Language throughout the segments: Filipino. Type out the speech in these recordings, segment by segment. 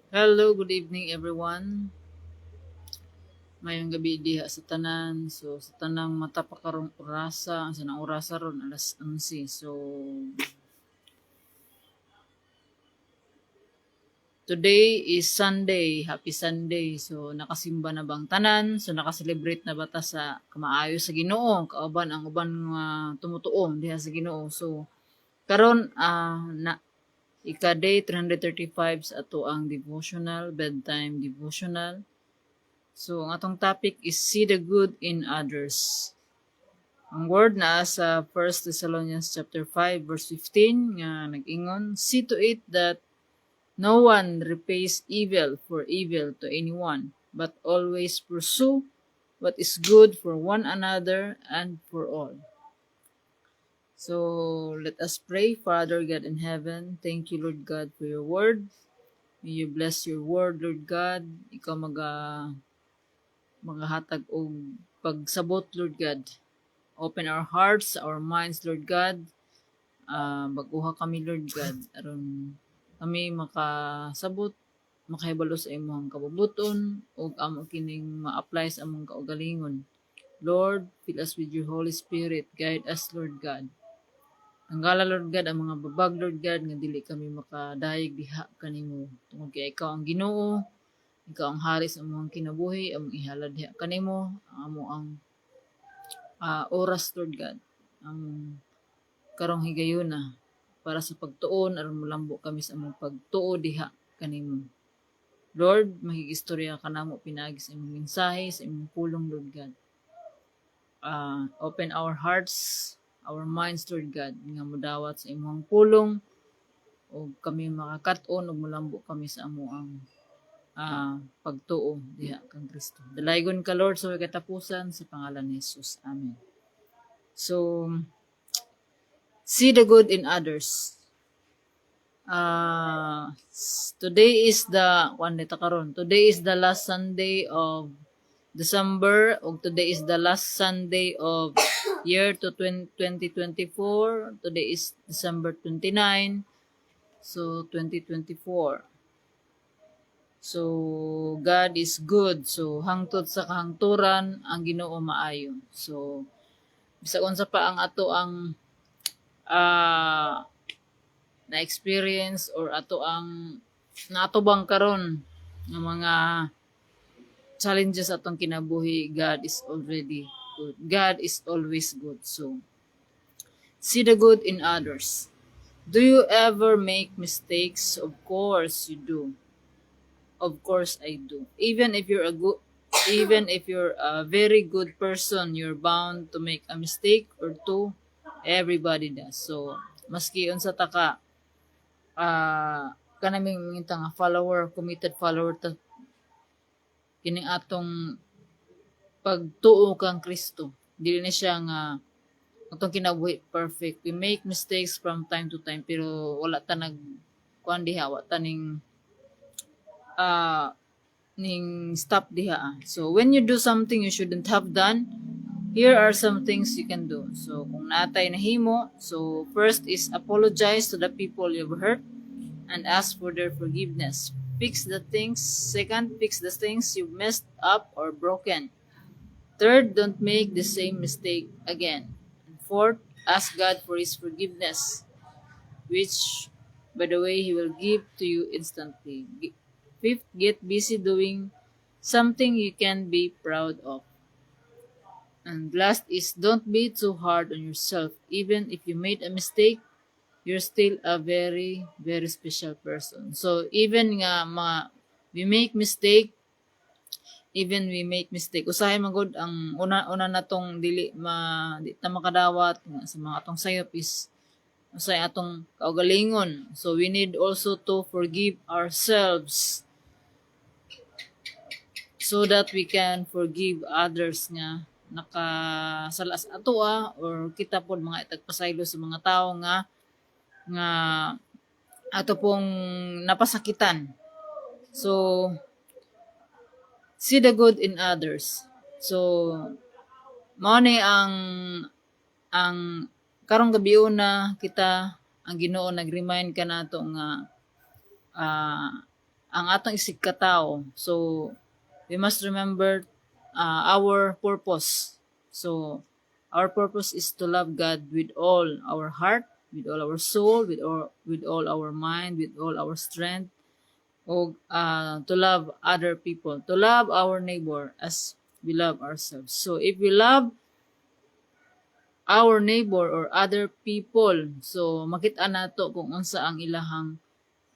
Hello, good evening everyone. Mayong gabi diha sa tanan. So sa tanang mata pa karong orasa, sa nang orasa ron alas 11. So today is Sunday, happy Sunday. So nakasimba na bang tanan? So nakaselebrate na bata sa kamaayo sa Ginoo, kauban ang uban nga tumutuo diha sa Ginoo. So karon na ika-day 335 sa ato ang devotional, bedtime devotional. So, ang atong topic is see the good in others. Ang word na sa 1 Thessalonians chapter 5 verse 15 nga nag-ingon, see to it that no one repays evil for evil to anyone, but always pursue what is good for one another and for all. So, let us pray. Father God in heaven, thank you Lord God for your word. May you bless your word, Lord God. Ikaw magahatag og pagsabot, Lord God. Open our hearts, our minds, Lord God. Baguha kami, Lord God. Aron kami makasabot, makahibalo sa imong kabubuton, ug amo kining ma-apply sa among kaugalingon. Lord, fill us with your Holy Spirit. Guide us, Lord God. Tanggala, Lord God, ang mga babag, Lord God, nga dili kami makadayeg diha kanimo. Tungod kay ikaw ang Ginoo, ikaw ang hari sa among kinabuhi, among ihalad diha kanimo, amo ang oras, Lord God. Ang karong higayuna para sa pagtuon aron molambo kami sa among pagtuo diha kanimo. Lord, mahigistorya ka namo pinagi sa imong mensahe, sa imong pulong, Lord God. Open our hearts, our minds, Lord God, nga modawat sa imong pulong o kami makakat-on o molambo kami sa amuang pagtuo diha kang Kristo. Dalaygon ka, Lord, sa katapusan sa pangalan ni Jesus. Amen. So, see the good in others. Today is the Today is the last Sunday of December ug today is the last Sunday of year to 2024. Today is December 29. So 2024. So God is good. So hangtod sa kahangturan ang Ginoo maayo. So bisag unsa pa ang ato ang ah na experience or ato ang natubang karon ng mga challenges atong kinabuhi, God is already good. God is always good. So, see the good in others. Do you ever make mistakes? Of course you do. Of course I do. Even if you're a very good person, you're bound to make a mistake or two. Everybody does. So, maski unsa ta ka kanaming mingita nga follower, committed follower ta kining atong pagtuo kang Kristo. Dili na siya nga atong kinabuhi perfect. We make mistakes from time to time pero wala ta nag kuan diha, wa ta ah ning stop diha. So when you do something you shouldn't have done, here are some things you can do. So kung natay nahimo, so first is apologize to the people you've hurt and ask for their forgiveness. Second, fix the things you've messed up or broken. Third, don't make the same mistake again. And fourth, ask God for His forgiveness, which, by the way, He will give to you instantly. Fifth, get busy doing something you can be proud of. And last is don't be too hard on yourself. Even if you made a mistake, you're still a very, very special person. So even nga we make mistake, usahay magud ang una natong di ta makadawat nga sa mga atong sayop is usay atong kaugalingon. So we need also to forgive ourselves so that we can forgive others nga nakasalas ato or kita pod mga itagpasaylo sa mga tao nga ato pong napasakitan. So see the good in others. So mao ni ang karong gabi una kita ang Ginoo nag-remind ka nato nga uh, ang atong isig katao. So we must remember our purpose. So our purpose is to love God with all our heart, with all our soul, with all our mind, with all our strength, o to love other people, to love our neighbor as we love ourselves. So if we love our neighbor or other people, so makita nato kung unsa ang ilahang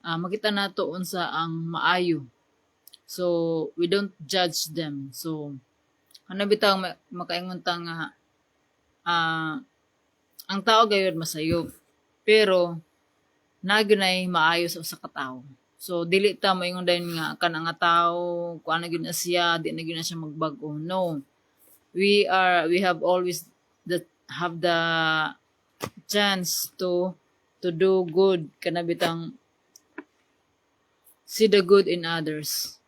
makita nato unsa ang maayo. So we don't judge them. So ano bitaw makaingon ta nga ang tao gayud masayop, pero nagyunay maayo sa usa ka tawo. So dili ta moingon dayon nga kana nga tawo kuan na gyud na siya, di na gyud na siya magbag-o. No. We have always have the chance to do good, kana bitang see the good in others.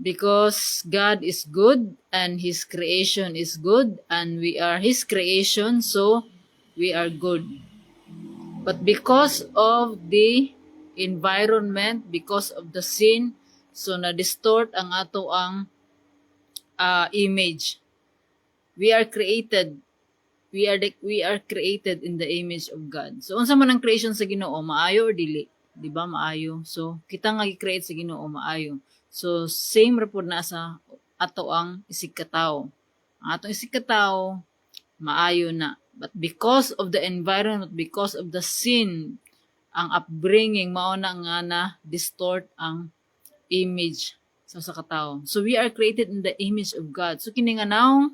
Because God is good and His creation is good and we are His creation, so we are good. But because of the environment, because of the sin, so na-distort ang ato ang image. We are created in the image of God. So unsa man ang creation sa Ginoo, maayo or dili? Di ba maayo? So kita nga gi-create sa Ginoo maayo. So same ra pud na sa ato ang isig katawo. Ang atong isig katawo maayo na. But because of the environment, because of the sin, ang upbringing mao na nga na distort ang image sa katawo. So we are created in the image of God. So kini nga nga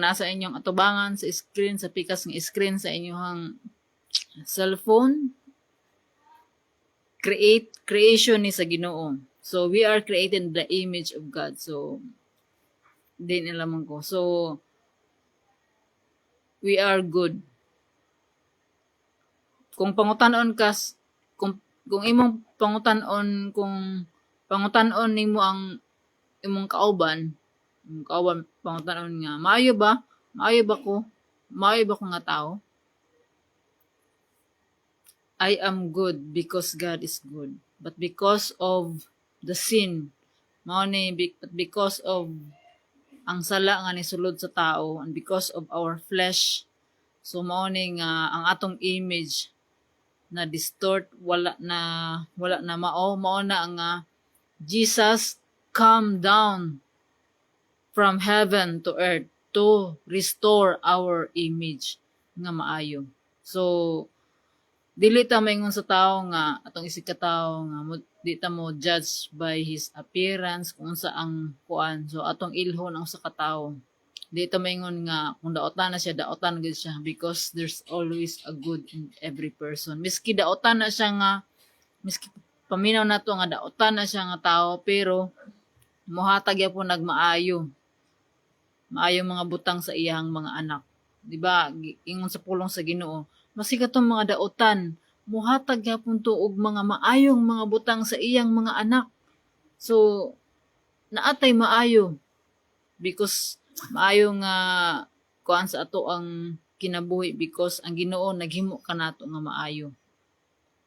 nasa inyong atubangan sa screen, sa pikas ng screen sa inyong cellphone, creation ni sa Ginoo. So we are created in the image of God. So di nila man ko. So we are good. Kung pangutan-on kas kung imong pangutan-on nimo ang imong kauban pangutan-on nga maayo ba ko nga tao. I am good because God is good, but because of the sin because of ang sala nga nisulod sa tao, and because of our flesh, so mao ni nga ang atong image na distort, wala na mao na nga Jesus come down from heaven to earth to restore our image nga maayo. So dili ta maingon sa tao nga atong isig ka tao nga di ta mo judge by his appearance kung unsa ang kuan. So atong ilhon ang usa ka tao. Di ta maingon nga kung daotan na siya, daotan gud siya, because there's always a good in every person. Miski daotan na siya nga, miski paminaw na to nga daotan na siya nga tao, pero mohatag ya po nagmaayo. Maayo mga butang sa iyang mga anak. Di ba? Ingon sa pulong sa Ginoo, masika tong mga daotan, muhatag ya po og mga maayong mga butang sa iyang mga anak. So naatay maayo, because maayo nga kuan sa ato ang kinabuhi, because ang Ginoo naghimo kanato nga maayo.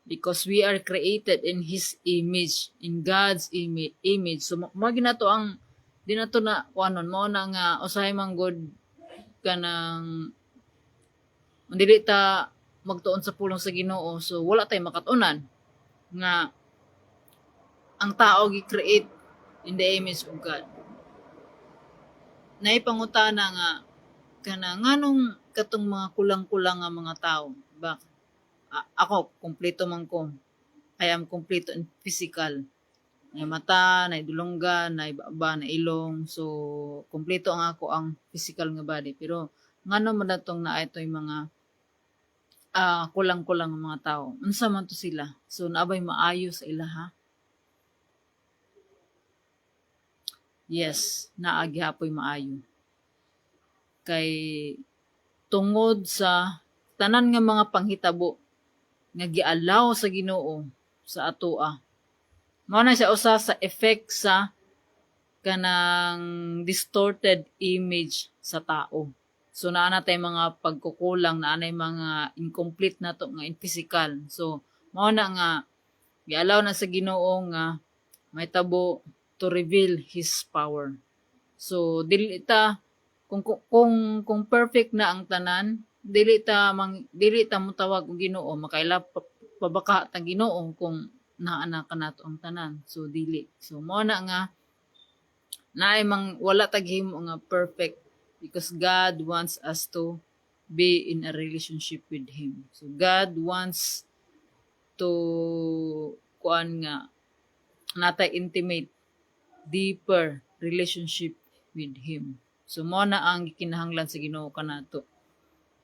Because we are created in His image, in God's image. So magi nato ang di nato na kuanon mao na nga usahay man good kanang dili ta magtuon sa pulong sa Ginoo, so wala tay makatunan nga ang tao gi-create in the image of God. Naipangutana nga kana nganong katong mga kulang-kulang nga mga tao, ba? Ako kompleto man ko. I am complete in physical. Nay mata, nay dulonggan, nay baba, nay ilong. So kompleto ang ako ang physical nga body. Pero ngano man datong naay toy mga kulang-kulang nga mga tao. Unsa man to sila? So naabay maayo sa ilaha? Yes, naagyapoy maayo. Kay tungod sa tanan nga mga panghitabo nga gialaw sa Ginoo sa atoa, mao na siya usa sa effect sa kanang distorted image sa tao. So naa na tay mga pagkukulang, naa na mga incomplete nato nga in physical. So mao na nga Gialaw na sa Ginoo nga may tabo to reveal his power. So dili ta kung perfect na ang tanan, dili ta mo tawag og Ginoo, makaila pabaka ta Ginoo kung naana ka nato ang tanan. So dili. So mo na nga naay wala tag himo nga perfect because God wants us to be in a relationship with him. So God wants to kuan nga natay intimate deeper relationship with him. So mo na ang gikinahanglan sa Ginoo kanato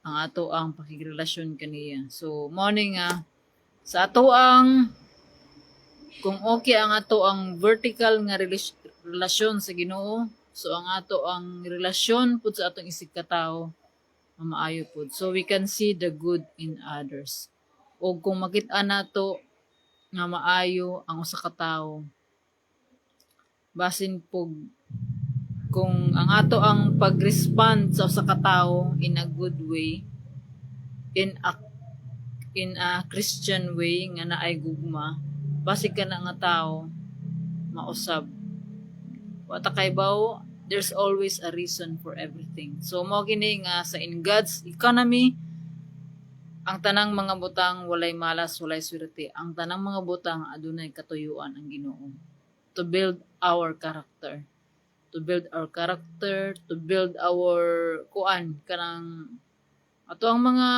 ang ato ang pakigrelasyon kaniya. So mo ni nga sa ato ang kung okay ang ato ang vertical nga relasyon sa Ginoo, so ang ato ang relasyon pud sa atong isig katawo maayo pud. So we can see the good in others. O kung makita nato nga maayo ang usa ka tawo, basin pug kung ang ato ang pag-respond sa usa ka tawo in a good way, in a Christian way nga naay gugma, basi ka na nga tawo mausab. Wata kay bawo, there's always a reason for everything. So mo kini nga sa in God's economy, ang tanang mga butang walay malas, walay swerte. Ang tanang mga butang adunay katuyuan ang Ginoo to build our character. To build our character, to build our kanang ato ang mga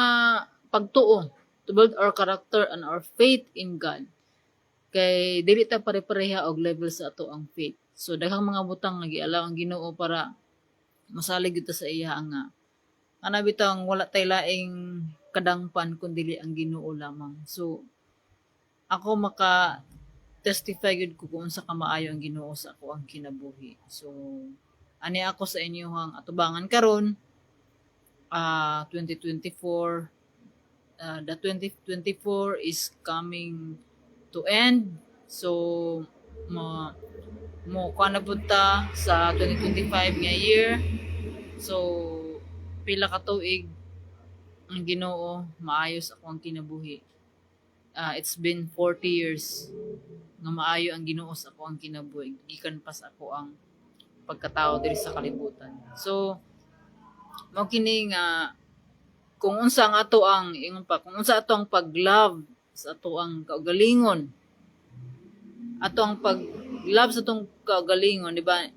pagtuo, to build our character and our faith in God. Kay dili ta pare-pareha og level sa ato ang faith. So daghang mga butang nga gialaw ang Ginoo para masalig kita sa iya nga ana bitang wala tay laing kadangpan kundi ang Ginoo lamang. So ako maka testify gud ko kung unsa ka maayo ang Ginoo sa ako ang kinabuhi. So ani ako sa inyo hang atubangan karon 2024, the 2024 is coming to end. So mo kuan na punta sa 2025 nga year. So pila ka tuig ang Ginoo maayos ako ang kinabuhi. It's been 40 years nga maayo ang Ginoo sa ako ang kinabuhi. Gikan pa sa ako ang pagkatao diri sa kalibutan. So mao kini nga kung unsa ang ato ang kung unsa ato ang pag-love sa ato ang kaugalingon, ato ang pag-love sa atong kaugalingon, di ba?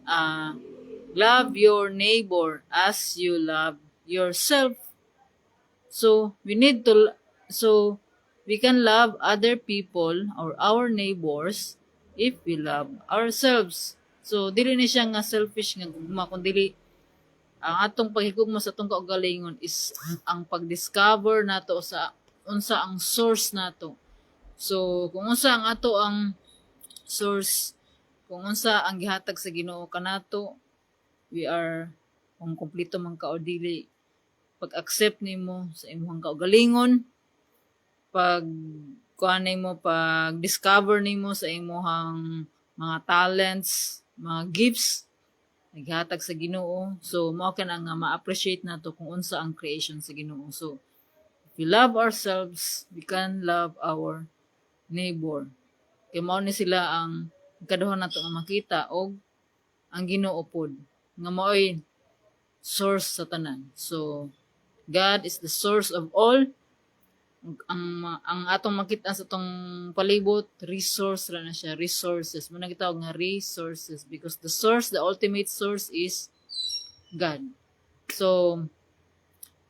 Love your neighbor as you love yourself. So we can love other people or our neighbors if we love ourselves. So dili ni siya nga selfish nga gugma, kundi ang atong paghigugma sa atong kaugalingon is ang pag-discover nato sa unsa ang source nato. So kung unsa ang ato ang source, kung unsa ang gihatag sa Ginoo kanato, we are kung kompleto man ka o dili, pag-accept nimo sa imong kaugalingon, pag pag-discover nimo sa imong mga talents, mga gifts naghatag sa Ginoo. So mao ka na nga ma-appreciate nato kung unsa ang creation sa Ginoo. So if we love ourselves, we can love our neighbor. Kay mao ni sila ang kaduhan nato nga makita og ang Ginoo pod nga mao'y source sa tanan. So God is the source of all. Ang atong makita sa atong palibot, resource ra na siya, resources. Muna gitawag nga resources because the source, the ultimate source is God. So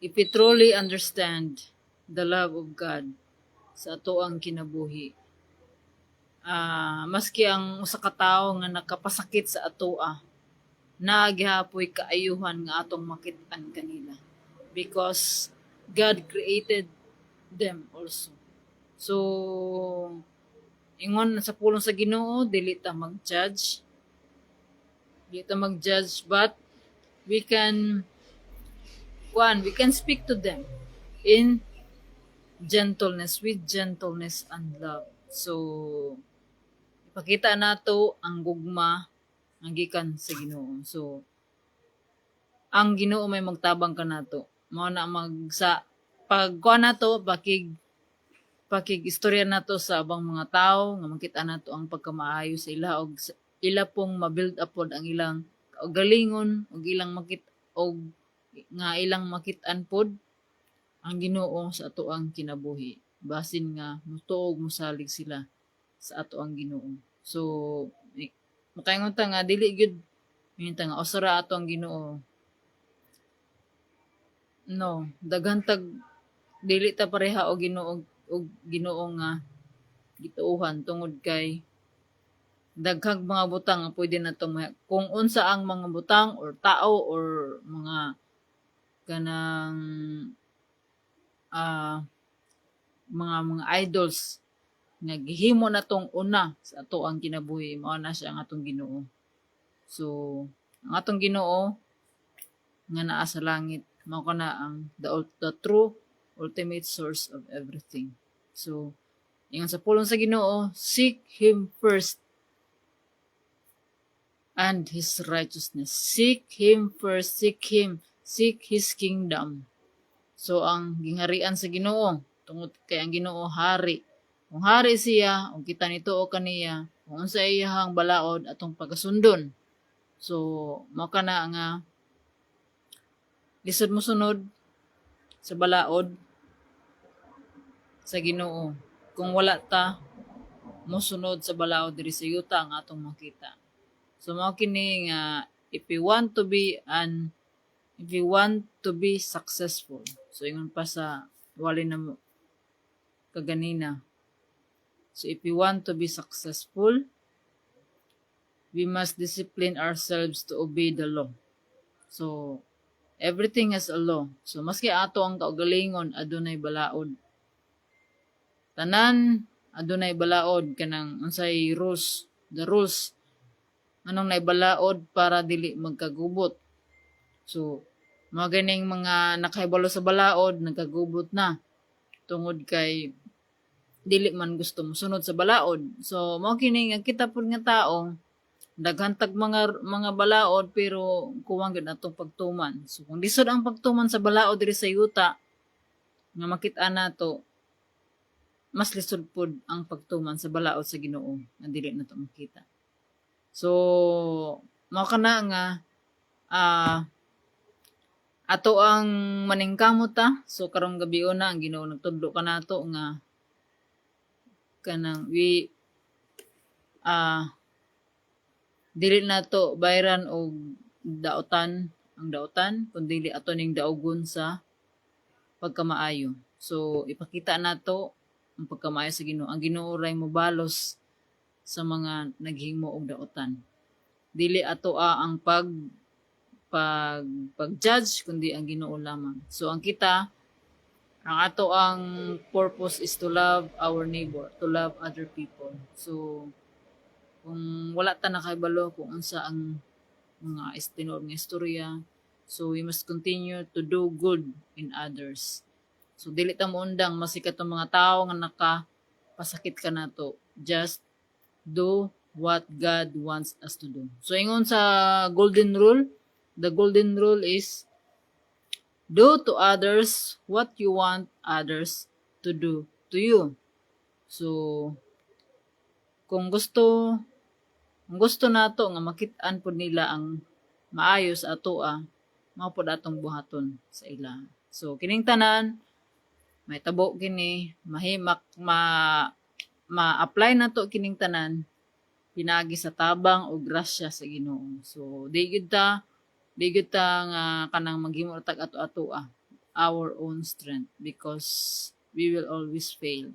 if we truly understand the love of God sa ato ang kinabuhi, maski ang usa ka tawo nga nakapasakit sa atoa, nagihapoy kaayuhan nga atong makit-an kanila because God created them also. So ingon sa pulong sa Ginoo, dili ta mag-judge. Dili ta mag-judge, but we can speak to them in gentleness, with gentleness and love. So ipakita nato ang gugma nga gikan sa Ginoo. So ang Ginoo may magtabang kanato. Mao na pag nato bakig pakigistorya nato sa abang mga tao nga makita nato ang pagkamaayo sa ila og ila pong ma-build up pod ang ilang kaugalingon og ilang og nga ilang makit-an pod ang Ginoo sa ato ang kinabuhi basin nga mutuog mosalig sila sa ato ang Ginoo. So makaingon ta nga dili gyud minta nga usara ato ang Ginoo. No, daghan tag dili ta pareha og Ginoo nga gituohan tungod kay daghang mga butang nga pwede natong kung unsa ang mga butang or tao or mga kanang mga idols nga gihimo natong una sa ato ang kinabuhi mao na siya ang atong Ginoo. So ang atong Ginoo nga naa sa langit mao kana ang the true ultimate source of everything. So ingon sa pulong sa Ginoo, seek Him first and His righteousness. Seek Him first, seek His kingdom. So ang gingharian sa Ginoo tungod kay ang Ginoo hari. Kung hari siya, kung kita nito o kaniya, kung unsa iyahang balaod atong pagasundon. So mao kana nga lisod mo sunod sa balaod sa Ginoo. Kung wala ta mosunod sa balaod diri sa yuta ang atong makita. So mao kini nga if you want to be successful. So ingon pa sa wali na kaganina. So if we want to be successful, we must discipline ourselves to obey the law. So everything has a law. So maski ato ang kaugalingon adunay balaod. Tanan adunay balaod kanang unsay rules, the rules anong naibalaod para dili magkagubot. So mga ganing mga nakahibalo sa balaod nagkagubot na tungod kay dili man gusto mo sunod sa balaod. So mao kini nga kita pud nga taong daghan tag mga balaod pero kuwang gid atong pagtuman. So kung lisod ang pagtuman sa balaod diri sa yuta nga makit-an nato mas lisod pud ang pagtuman sa balaod sa Ginoo nga dili nato makita. So mao kana nga ato ang maningkamot ta. So karong gabi na ang Ginoo nagtudlo kanato nga kanang dili nato bayran og daotan ang daotan kundi ato ning daugon sa pagkamaayo. So ipakita nato ang pagkamaayo sa Ginoo. Ang Ginoo ray mobalos sa mga naghimo og daotan. Dili ato ang pag-judge kundi ang Ginoo lamang. So ang ato ang purpose is to love our neighbor, to love other people. So kung wala ta nakahibalo kung unsa ang mga tinuod nga istorya, so we must continue to do good in others. So dili ta moundang masikat ang mga tao nga nakapasakit ka nato. Just do what God wants us to do. So ingon sa golden rule, the golden rule is do to others what you want others to do to you. So kung gusto nato nga makit-an pud nila ang maayo sa atoa, mao pud atong buhaton sa ila. So kining tanan may tabo kini mahimak ma-apply nato kining tanan pinagi sa tabang o grasya sa Ginoo. So di gyud ta nga kanang maghimo tag ato-atoa our own strength because we will always fail.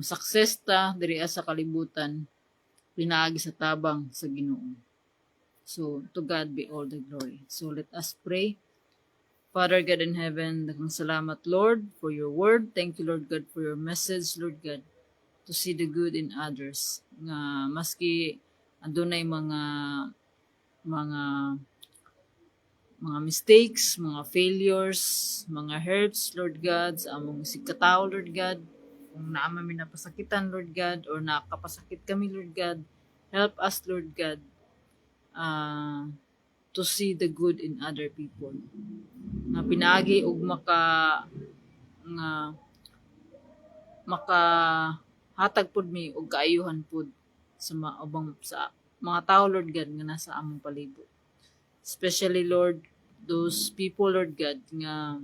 Success ta diri sa kalibutan pinaagi sa tabang sa Ginoo. So to God be all the glory. So let us pray. Father God in heaven, daghang salamat Lord for your word. Thank you Lord God for your message Lord God to see the good in others. Nga maski adunay mga mistakes, mga failures, mga hurts Lord God sa among sigkatao Lord God. Kung naama mi napasakitan Lord God or nakapasakit kami Lord God, help us Lord God to see the good in other people. Nga pinaagi og makahatag pud mi og kaayuhan pud sa sa mga tao, Lord God, nga nasa among palibot. Especially, Lord, those people, Lord God, nga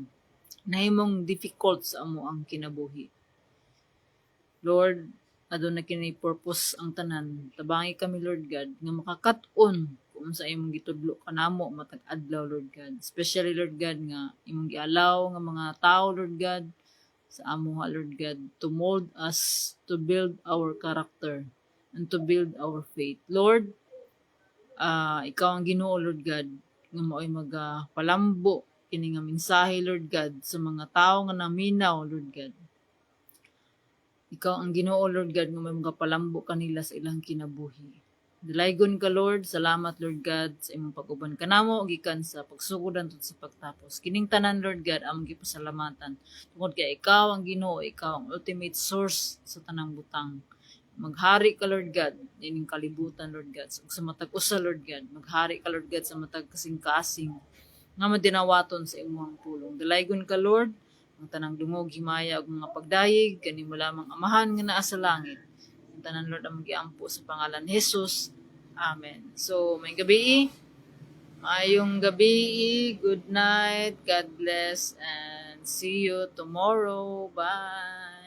nahimong difficult sa amo ang kinabuhi. Lord, aduna kini purpose ang tanan. Tabangi kami, Lord God, nga makakat-on kung sa imong gitudlo kanamo matag adlaw, Lord God. Especially, Lord God, nga imong gialaw nga mga tao, Lord God, sa amo ha, Lord God, to mold us, to build our character, and to build our faith. Lord, ikaw ang Ginoo, Lord God, nga mao'y magapalambo kini nga mensahe, Lord God, sa mga tao nga naminaw, Lord God. Ikaw ang Ginoo, Lord God, nga may magapalambo kanila sa ilang kinabuhi. Dalaygon ka, Lord. Salamat, Lord God, sa imong pag-uban kanamo gikan sa pagsugodan tungod sa pagtapos. Kining tanan, Lord God, among gipasalamatan. Tungod kay ikaw ang Ginoo, ikaw ang ultimate source sa tanang butang. Maghari ka, Lord God, ining kalibutan, Lord God. Sa matag usa, Lord God, maghari ka, Lord God, sa matag kasing-kasing nga madinawaton sa imong pulong. Dalaygon ka, Lord, ang tanang dungog, himaya ug mga pagdayeg kani mo lamang amahan nga naa sa langit. Ang tanan, Lord, ang magiampo sa pangalan ni Jesus. Amen. So, may gabi, maayong gabi, good night, God bless, and see you tomorrow. Bye.